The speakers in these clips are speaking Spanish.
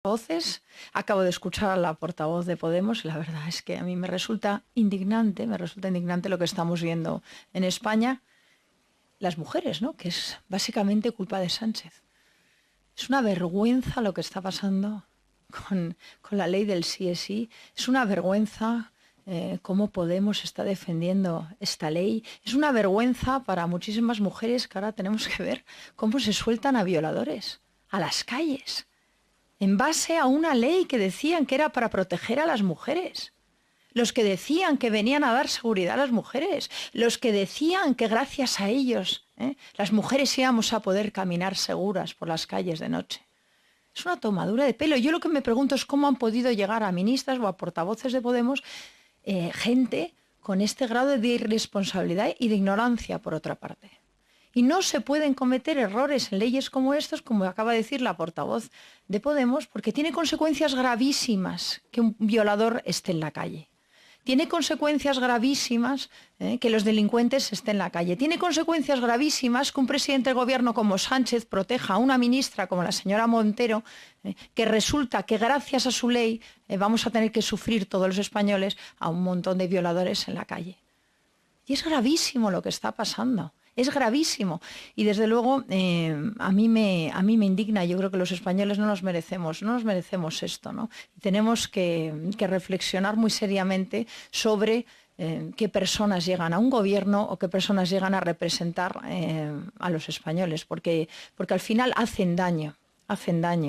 Voces. Acabo de escuchar a la portavoz de Podemos y la verdad es que a mí me resulta indignante lo que estamos viendo en España. Las mujeres, ¿no? Que es básicamente culpa de Sánchez. Es una vergüenza lo que está pasando con la ley del sí es sí. Es una vergüenza cómo Podemos está defendiendo esta ley. Es una vergüenza para muchísimas mujeres que ahora tenemos que ver cómo se sueltan a violadores a las calles en base a una ley que decían que era para proteger a las mujeres. Los que decían que venían a dar seguridad a las mujeres, los que decían que gracias a ellos las mujeres íbamos a poder caminar seguras por las calles de noche. Es una tomadura de pelo. Yo lo que me pregunto es cómo han podido llegar a ministras o a portavoces de Podemos gente con este grado de irresponsabilidad y de ignorancia, por otra parte. Y no se pueden cometer errores en leyes como estos, como acaba de decir la portavoz de Podemos, porque tiene consecuencias gravísimas que un violador esté en la calle. Tiene consecuencias gravísimas que los delincuentes estén en la calle. Tiene consecuencias gravísimas que un presidente del gobierno como Sánchez proteja a una ministra como la señora Montero, que resulta que gracias a su ley vamos a tener que sufrir todos los españoles a un montón de violadores en la calle. Y es gravísimo lo que está pasando. Es gravísimo y desde luego a mí me indigna. Yo creo que los españoles no nos merecemos esto, ¿no? Y tenemos que reflexionar muy seriamente sobre qué personas llegan a un gobierno o qué personas llegan a representar a los españoles, porque al final hacen daño.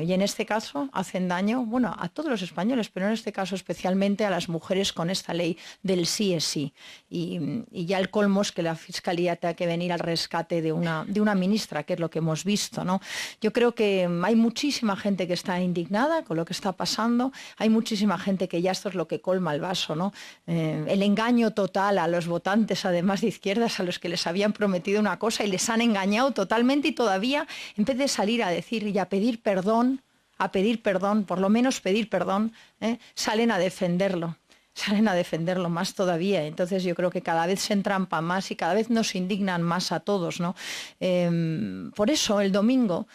Y en este caso hacen daño, bueno, a todos los españoles, pero en este caso especialmente a las mujeres con esta ley del sí es sí. Y ya el colmo es que la Fiscalía tenga que venir al rescate de una ministra, que es lo que hemos visto, ¿no? Yo creo que hay muchísima gente que está indignada con lo que está pasando, hay muchísima gente que ya esto es lo que colma el vaso, ¿no? El engaño total a los votantes, además de izquierdas, a los que les habían prometido una cosa y les han engañado totalmente, y todavía, en vez de salir a decir y a pedir perdón, por lo menos pedir perdón, salen a defenderlo más todavía. Entonces yo creo que cada vez se entrampa más y cada vez nos indignan más a todos, ¿no? Por eso el domingo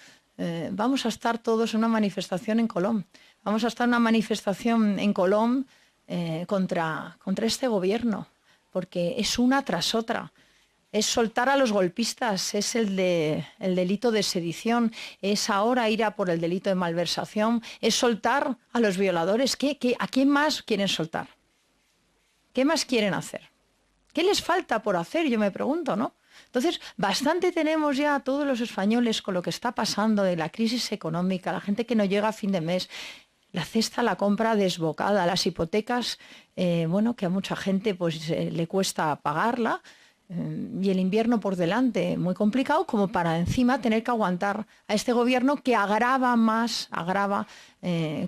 vamos a estar todos en una manifestación en Colom. Vamos a estar en una manifestación en Colom contra este gobierno, porque es una tras otra. Es soltar a los golpistas, es el delito de sedición, es ahora ir a por el delito de malversación, es soltar a los violadores. ¿A quién más quieren soltar? ¿Qué más quieren hacer? ¿Qué les falta por hacer? Yo me pregunto, ¿no? Entonces, bastante tenemos ya todos los españoles con lo que está pasando de la crisis económica, la gente que no llega a fin de mes, la cesta, la compra desbocada, las hipotecas, que a mucha gente pues le cuesta pagarla, y el invierno por delante, muy complicado, como para encima tener que aguantar a este gobierno que agrava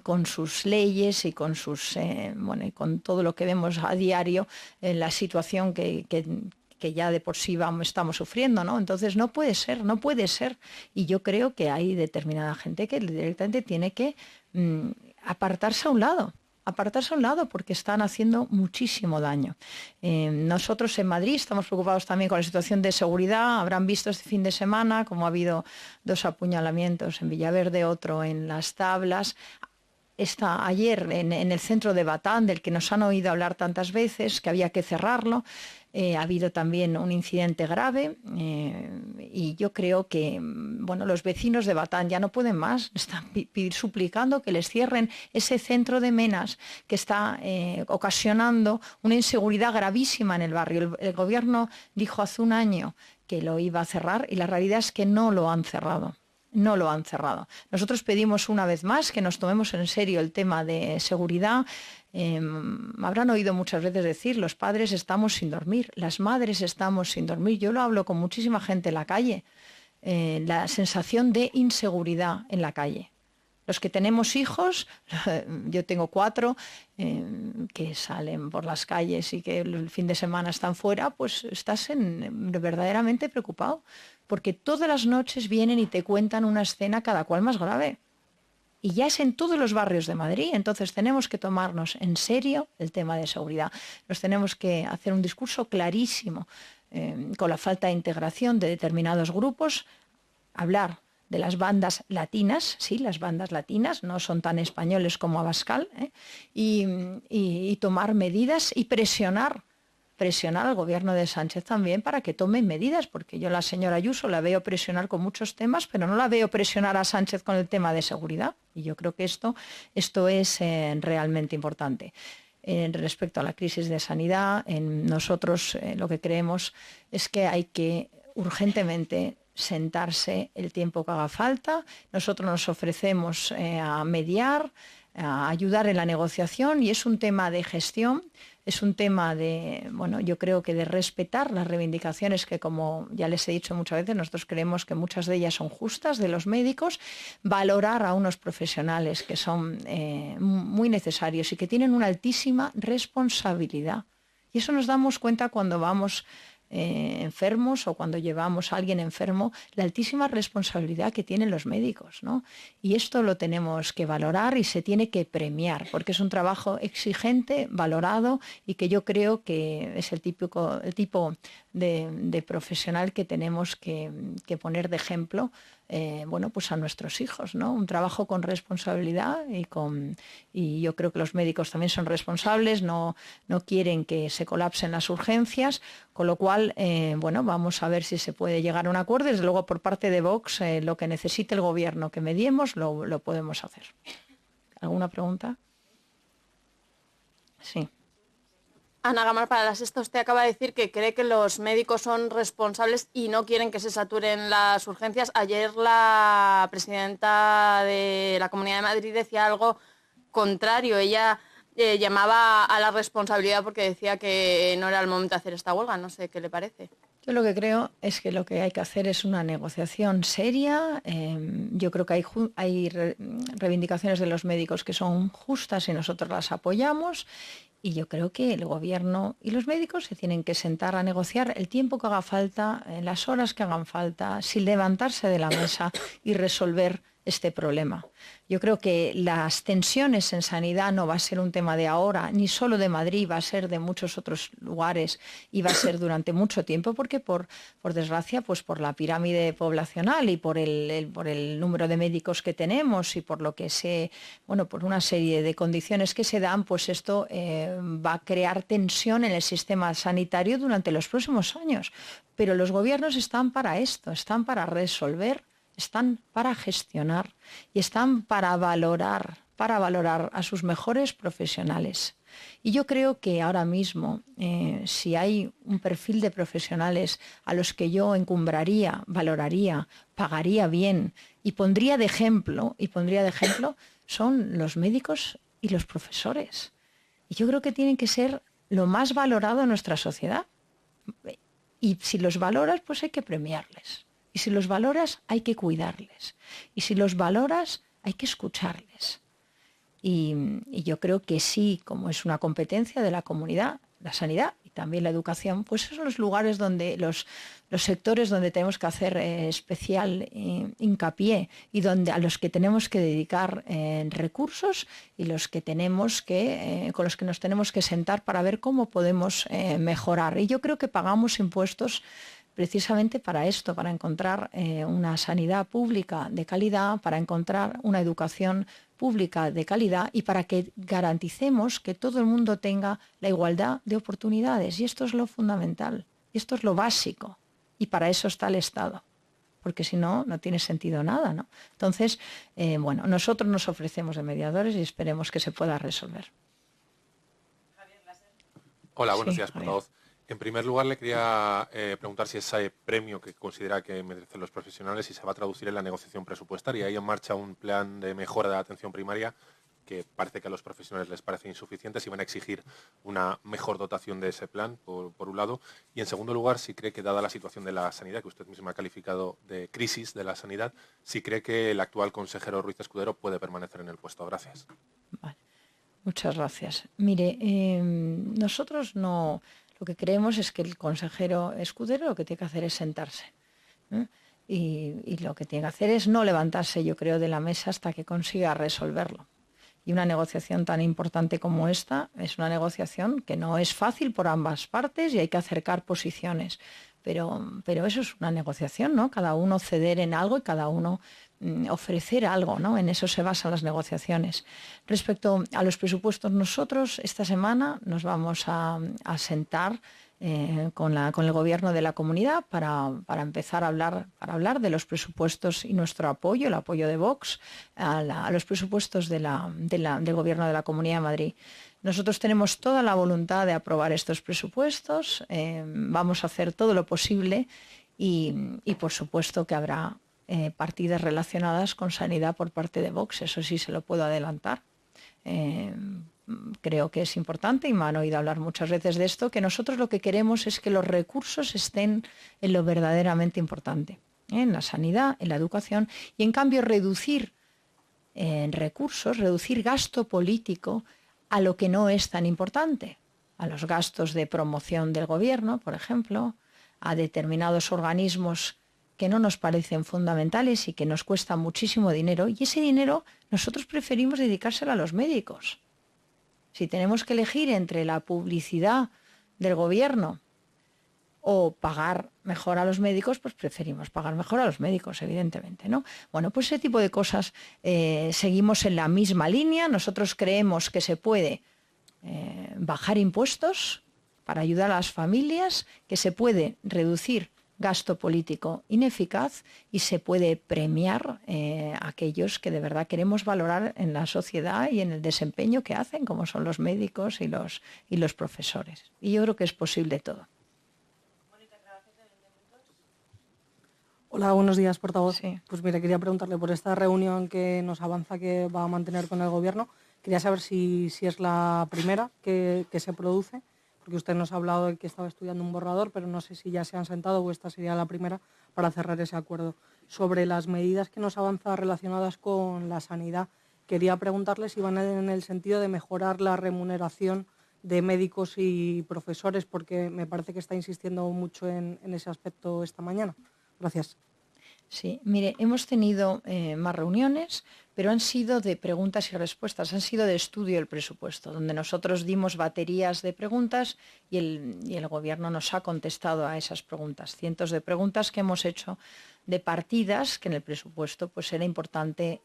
con sus leyes y con y con todo lo que vemos a diario en la situación que ya de por sí estamos sufriendo, ¿no? Entonces no puede ser. Y yo creo que hay determinada gente que directamente tiene que apartarse a un lado, porque están haciendo muchísimo daño. Nosotros en Madrid estamos preocupados también con la situación de seguridad. Habrán visto este fin de semana cómo ha habido 2 apuñalamientos en Villaverde, otro en Las Tablas. Ayer en el centro de Batán, del que nos han oído hablar tantas veces, que había que cerrarlo. Ha habido también un incidente grave y yo creo que los vecinos de Batán ya no pueden más, están suplicando que les cierren ese centro de Menas que está ocasionando una inseguridad gravísima en el barrio. El gobierno dijo hace un año que lo iba a cerrar y la realidad es que no lo han cerrado. Nosotros pedimos una vez más que nos tomemos en serio el tema de seguridad. Habrán oído muchas veces decir, los padres estamos sin dormir, las madres estamos sin dormir. Yo lo hablo con muchísima gente en la calle, la sensación de inseguridad en la calle. Los que tenemos hijos, yo tengo 4 que salen por las calles y que el fin de semana están fuera, pues estás verdaderamente preocupado, porque todas las noches vienen y te cuentan una escena cada cual más grave. Y ya es en todos los barrios de Madrid. Entonces tenemos que tomarnos en serio el tema de seguridad. Nos tenemos que hacer un discurso clarísimo con la falta de integración de determinados grupos, hablar de las bandas latinas, sí, las bandas latinas, no son tan españoles como Abascal, y tomar medidas y presionar al gobierno de Sánchez también para que tome medidas, porque yo la señora Ayuso la veo presionar con muchos temas, pero no la veo presionar a Sánchez con el tema de seguridad. Y yo creo que esto es realmente importante. Respecto a la crisis de sanidad, nosotros lo que creemos es que hay que urgentemente sentarse el tiempo que haga falta. Nosotros nos ofrecemos a mediar, a ayudar en la negociación, y es un tema de gestión. Es un tema de, bueno, yo creo que de respetar las reivindicaciones que, como ya les he dicho muchas veces, nosotros creemos que muchas de ellas son justas, de los médicos, valorar a unos profesionales que son muy necesarios y que tienen una altísima responsabilidad. Y eso nos damos cuenta cuando vamos enfermos o cuando llevamos a alguien enfermo, la altísima responsabilidad que tienen los médicos, ¿no? Y esto lo tenemos que valorar y se tiene que premiar, porque es un trabajo exigente, valorado, y que yo creo que es el tipo de profesional que tenemos que poner de ejemplo bueno, pues a nuestros hijos, ¿no? Un trabajo con responsabilidad y yo creo que los médicos también son responsables, no quieren que se colapsen las urgencias, con lo cual, bueno, vamos a ver si se puede llegar a un acuerdo. Desde luego, por parte de Vox, lo que necesite el gobierno que mediemos, lo podemos hacer. ¿Alguna pregunta? Sí. Ana Gamar, para La Sexta, usted acaba de decir que cree que los médicos son responsables y no quieren que se saturen las urgencias. Ayer la presidenta de la Comunidad de Madrid decía algo contrario. Ella llamaba a la responsabilidad porque decía que no era el momento de hacer esta huelga. No sé qué le parece. Yo lo que creo es que lo que hay que hacer es una negociación seria. Yo creo que hay reivindicaciones de los médicos que son justas y nosotros las apoyamos. Y yo creo que el gobierno y los médicos se tienen que sentar a negociar el tiempo que haga falta, las horas que hagan falta, sin levantarse de la mesa y resolver este problema. Yo creo que las tensiones en sanidad no va a ser un tema de ahora, ni solo de Madrid, va a ser de muchos otros lugares y va a ser durante mucho tiempo, porque por desgracia, pues por la pirámide poblacional y por el número de médicos que tenemos y por lo que bueno, por una serie de condiciones que se dan, pues esto va a crear tensión en el sistema sanitario durante los próximos años. Pero los gobiernos están para esto, están para resolver, están para gestionar y están para valorar a sus mejores profesionales. Y yo creo que ahora mismo, si hay un perfil de profesionales a los que yo encumbraría, valoraría, pagaría bien y pondría de ejemplo, son los médicos y los profesores. Y yo creo que tienen que ser lo más valorado en nuestra sociedad. Y si los valoras, pues hay que premiarles. Y si los valoras, hay que cuidarles. Y si los valoras, hay que escucharles. Y yo creo que sí, como es una competencia de la comunidad, la sanidad y también la educación, pues esos son los lugares donde los sectores donde tenemos que hacer especial hincapié y a los que tenemos que dedicar recursos y con los que nos tenemos que sentar para ver cómo podemos mejorar. Y yo creo que pagamos impuestos precisamente para esto, para encontrar una sanidad pública de calidad, para encontrar una educación pública de calidad y para que garanticemos que todo el mundo tenga la igualdad de oportunidades. Y esto es lo fundamental, esto es lo básico. Y para eso está el Estado, porque si no, no tiene sentido nada, ¿no? Entonces, bueno, nosotros nos ofrecemos de mediadores y esperemos que se pueda resolver. Hola, buenos días, portavoz. En primer lugar, le quería preguntar si ese premio que considera que merecen los profesionales si se va a traducir en la negociación presupuestaria. Hay en marcha un plan de mejora de la atención primaria que parece que a los profesionales les parece insuficiente, si van a exigir una mejor dotación de ese plan, por un lado. Y en segundo lugar, si cree que, dada la situación de la sanidad, que usted misma ha calificado de crisis de la sanidad, si cree que el actual consejero Ruiz Escudero puede permanecer en el puesto. Gracias. Vale. Muchas gracias. Mire, nosotros no... Lo que creemos es que el consejero Escudero lo que tiene que hacer es sentarse. Y lo que tiene que hacer es no levantarse, yo creo, de la mesa hasta que consiga resolverlo. Y una negociación tan importante como esta es una negociación que no es fácil por ambas partes y hay que acercar posiciones. pero eso es una negociación, ¿no? Cada uno ceder en algo y cada uno ofrecer algo, ¿no? En eso se basan las negociaciones. Respecto a los presupuestos, nosotros esta semana nos vamos a sentar con el gobierno de la comunidad para empezar a hablar de los presupuestos y nuestro apoyo, el apoyo de Vox a los presupuestos del gobierno de la Comunidad de Madrid. Nosotros tenemos toda la voluntad de aprobar estos presupuestos, vamos a hacer todo lo posible y por supuesto que habrá partidas relacionadas con sanidad por parte de Vox, eso sí se lo puedo adelantar. Creo que es importante, y me han oído hablar muchas veces de esto, que nosotros lo que queremos es que los recursos estén en lo verdaderamente importante, en la sanidad, en la educación, y en cambio reducir recursos, reducir gasto político a lo que no es tan importante, a los gastos de promoción del gobierno, por ejemplo, a determinados organismos que no nos parecen fundamentales y que nos cuesta muchísimo dinero, y ese dinero nosotros preferimos dedicárselo a los médicos. Si tenemos que elegir entre la publicidad del gobierno o pagar mejor a los médicos, pues preferimos pagar mejor a los médicos, evidentemente, ¿no? Bueno, pues ese tipo de cosas seguimos en la misma línea. Nosotros creemos que se puede bajar impuestos para ayudar a las familias, que se puede reducir gasto político ineficaz y se puede premiar a aquellos que de verdad queremos valorar en la sociedad y en el desempeño que hacen, como son los médicos y los profesores. Y yo creo que es posible todo. Hola, buenos días, portavoz. Sí. Pues mire, quería preguntarle por esta reunión que nos avanza que va a mantener con el Gobierno. Quería saber si es la primera que se produce, porque usted nos ha hablado de que estaba estudiando un borrador, pero no sé si ya se han sentado o esta sería la primera para cerrar ese acuerdo. Sobre las medidas que nos avanza relacionadas con la sanidad, quería preguntarle si van en el sentido de mejorar la remuneración de médicos y profesores, porque me parece que está insistiendo mucho en ese aspecto esta mañana. Gracias. Sí, mire, hemos tenido más reuniones, pero han sido de preguntas y respuestas, han sido de estudio del presupuesto, donde nosotros dimos baterías de preguntas y el Gobierno nos ha contestado a esas preguntas. Cientos de preguntas que hemos hecho de partidas que en el presupuesto pues era importante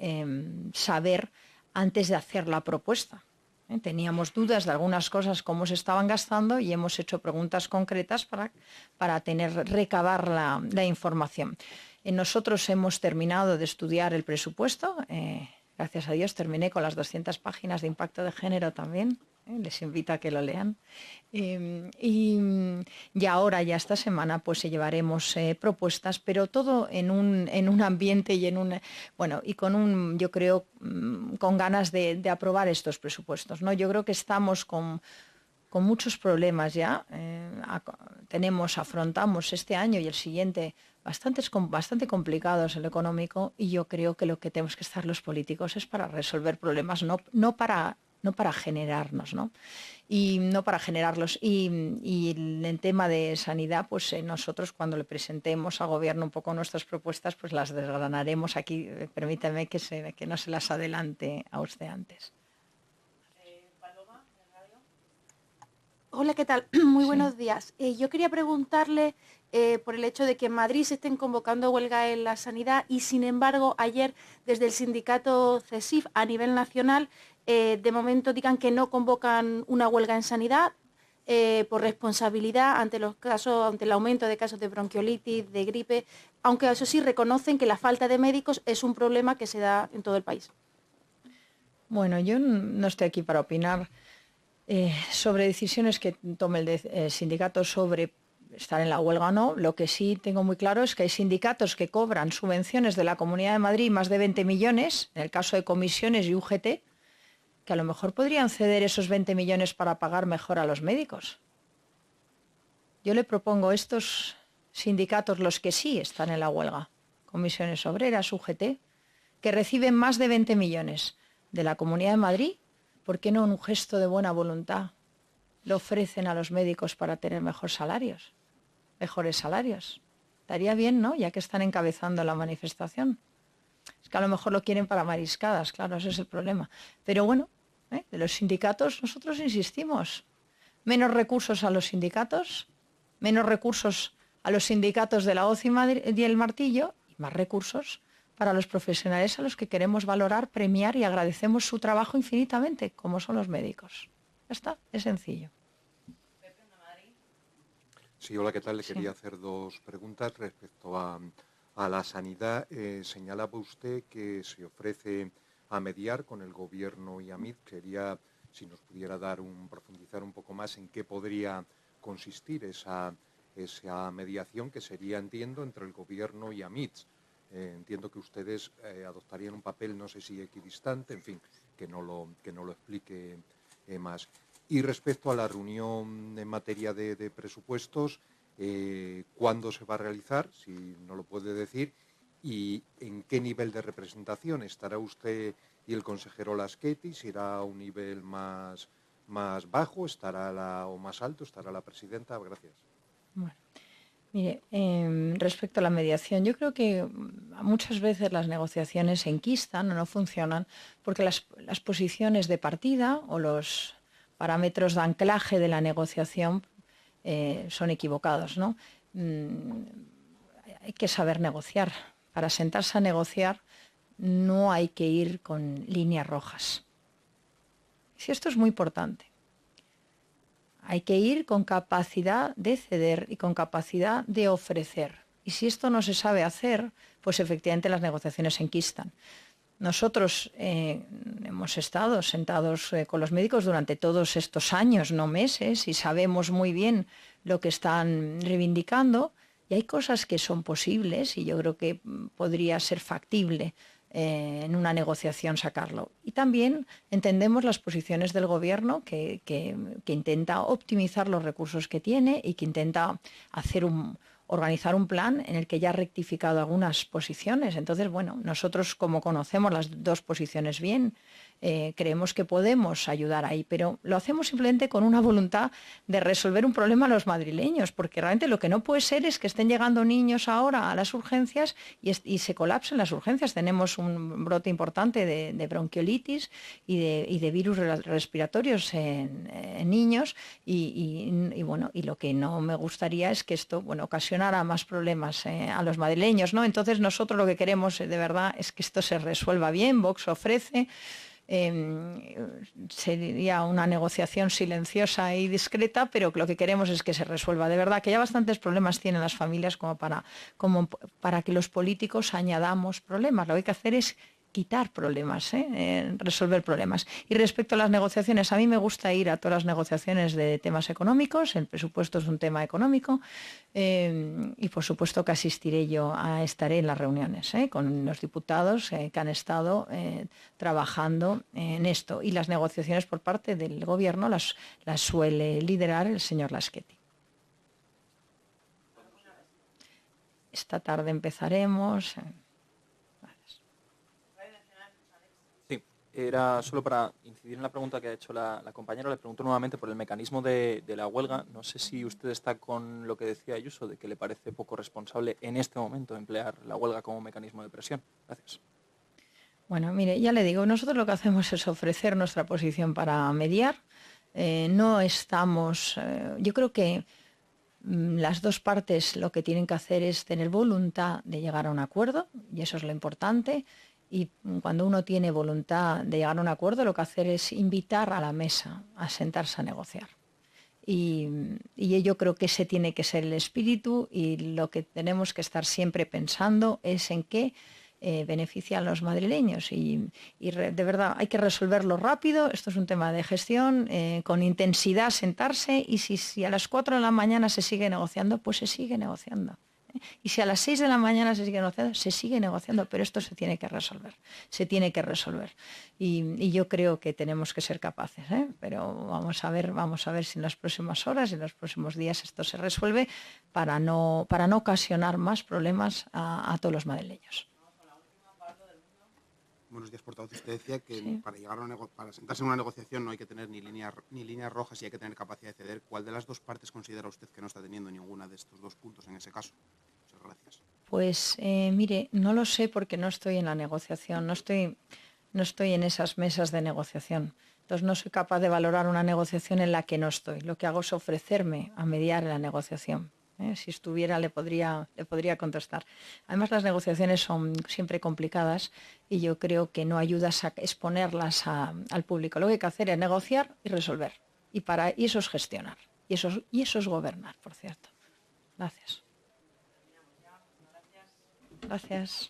saber antes de hacer la propuesta. Teníamos dudas de algunas cosas, cómo se estaban gastando, y hemos hecho preguntas concretas para recabar la información. Nosotros hemos terminado de estudiar el presupuesto, gracias a Dios terminé con las 200 páginas de impacto de género también, les invito a que lo lean. Y ahora, ya esta semana, pues llevaremos propuestas, pero todo en un ambiente y yo creo, con ganas de aprobar estos presupuestos, ¿no? Yo creo que estamos con muchos problemas ya, afrontamos este año y el siguiente bastante complicados en lo económico, y yo creo que lo que tenemos que estar los políticos es para resolver problemas, no para generarnos, ¿no? Y no para generarlos. Y en tema de sanidad, pues nosotros cuando le presentemos al Gobierno un poco nuestras propuestas, pues las desgranaremos aquí. Permítame que no se las adelante a usted antes. Hola, ¿qué tal? Muy buenos días. Yo quería preguntarle por el hecho de que en Madrid se estén convocando huelga en la sanidad y, sin embargo, ayer desde el sindicato CESIF a nivel nacional, de momento digan que no convocan una huelga en sanidad por responsabilidad ante el aumento de casos de bronquiolitis, de gripe, aunque eso sí reconocen que la falta de médicos es un problema que se da en todo el país. Bueno, yo no estoy aquí para opinar sobre decisiones que tome el sindicato sobre estar en la huelga o no. Lo que sí tengo muy claro es que hay sindicatos que cobran subvenciones de la Comunidad de Madrid, más de 20 millones, en el caso de comisiones y UGT, que a lo mejor podrían ceder esos 20 millones para pagar mejor a los médicos. Yo le propongo a estos sindicatos, los que sí están en la huelga, comisiones obreras, UGT, que reciben más de 20 millones de la Comunidad de Madrid, ¿por qué no en un gesto de buena voluntad le ofrecen a los médicos para tener mejores salarios? Estaría bien, ¿no? Ya que están encabezando la manifestación. Es que a lo mejor lo quieren para mariscadas, claro, ese es el problema. Pero bueno, de los sindicatos nosotros insistimos. Menos recursos a los sindicatos, menos recursos a los sindicatos de la hoz y el martillo y más recursos para los profesionales a los que queremos valorar, premiar y agradecemos su trabajo infinitamente, como son los médicos. Ya está, es sencillo. Sí, hola, ¿qué tal? Le quería hacer dos preguntas respecto a la sanidad. Señalaba usted que se ofrece a mediar con el Gobierno y AMIT. Quería, si nos pudiera profundizar un poco más en qué podría consistir esa mediación, que sería, entiendo, entre el Gobierno y AMIT. Entiendo que ustedes adoptarían un papel, no sé si equidistante, en fin, que no lo explique más. Y respecto a la reunión en materia de presupuestos, ¿cuándo se va a realizar? Si no lo puede decir. ¿Y en qué nivel de representación estará usted y el consejero Laschetti? ¿Será un nivel más bajo? ¿O más alto? ¿Estará la presidenta? Gracias. Bueno, mire, respecto a la mediación, yo creo que muchas veces las negociaciones se enquistan o no funcionan porque las posiciones de partida o los parámetros de anclaje de la negociación son equivocados, ¿no? Hay que saber negociar. Para sentarse a negociar no hay que ir con líneas rojas. Si esto es muy importante. Hay que ir con capacidad de ceder y con capacidad de ofrecer. Y si esto no se sabe hacer, pues efectivamente las negociaciones se enquistan. Nosotros hemos estado sentados con los médicos durante todos estos años, no meses, y sabemos muy bien lo que están reivindicando. Y hay cosas que son posibles y yo creo que podría ser factible en una negociación sacarlo. Y también entendemos las posiciones del Gobierno que intenta optimizar los recursos que tiene y que intenta organizar un plan en el que ya ha rectificado algunas posiciones. Entonces, bueno, nosotros como conocemos las dos posiciones bien, creemos que podemos ayudar ahí, pero lo hacemos simplemente con una voluntad de resolver un problema a los madrileños, porque realmente lo que no puede ser es que estén llegando niños ahora a las urgencias y se colapsen las urgencias. Tenemos un brote importante de bronquiolitis y de virus respiratorios en niños y lo que no me gustaría es que esto ocasionara más problemas a los madrileños, ¿no? Entonces nosotros lo que queremos de verdad es que esto se resuelva bien. Vox ofrece. Sería una negociación silenciosa y discreta, pero lo que queremos es que se resuelva. De verdad que ya bastantes problemas tienen las familias como para que los políticos añadamos problemas. Lo que hay que hacer es quitar problemas, resolver problemas. Y respecto a las negociaciones, a mí me gusta ir a todas las negociaciones de temas económicos. El presupuesto es un tema económico y por supuesto que estaré en las reuniones con los diputados que han estado trabajando en esto. Y las negociaciones por parte del Gobierno las suele liderar el señor Laschetti. Esta tarde empezaremos. Era solo para incidir en la pregunta que ha hecho la compañera. Le pregunto nuevamente por el mecanismo de la huelga. No sé si usted está con lo que decía Ayuso, de que le parece poco responsable en este momento emplear la huelga como mecanismo de presión. Gracias. Bueno, mire, ya le digo, nosotros lo que hacemos es ofrecer nuestra posición para mediar. No estamos... yo creo que las dos partes lo que tienen que hacer es tener voluntad de llegar a un acuerdo, y eso es lo importante. Y cuando uno tiene voluntad de llegar a un acuerdo, lo que hacer es invitar a la mesa a sentarse a negociar. Y yo creo que ese tiene que ser el espíritu, y lo que tenemos que estar siempre pensando es en qué beneficia a los madrileños. Y de verdad hay que resolverlo rápido. Esto es un tema de gestión, con intensidad sentarse, y si a las 4 de la mañana se sigue negociando, pues se sigue negociando. Y si a las 6 de la mañana se sigue negociando, pero esto se tiene que resolver, Y yo creo que tenemos que ser capaces, pero vamos a ver si en las próximas horas, en los próximos días esto se resuelve para no ocasionar más problemas a todos los madrileños. Buenos días, portavoz. Usted decía que para sentarse en una negociación no hay que tener ni líneas rojas y hay que tener capacidad de ceder. ¿Cuál de las dos partes considera usted que no está teniendo ninguna de estos dos puntos en ese caso? Muchas gracias. Pues mire, no lo sé porque no estoy en la negociación, no estoy en esas mesas de negociación. Entonces no soy capaz de valorar una negociación en la que no estoy. Lo que hago es ofrecerme a mediar en la negociación. Si estuviera le podría contestar. Además, las negociaciones son siempre complicadas y yo creo que no ayudas a exponerlas al público. Lo que hay que hacer es negociar y resolver. Y eso es gestionar. Y eso es gobernar, por cierto. Gracias. Gracias.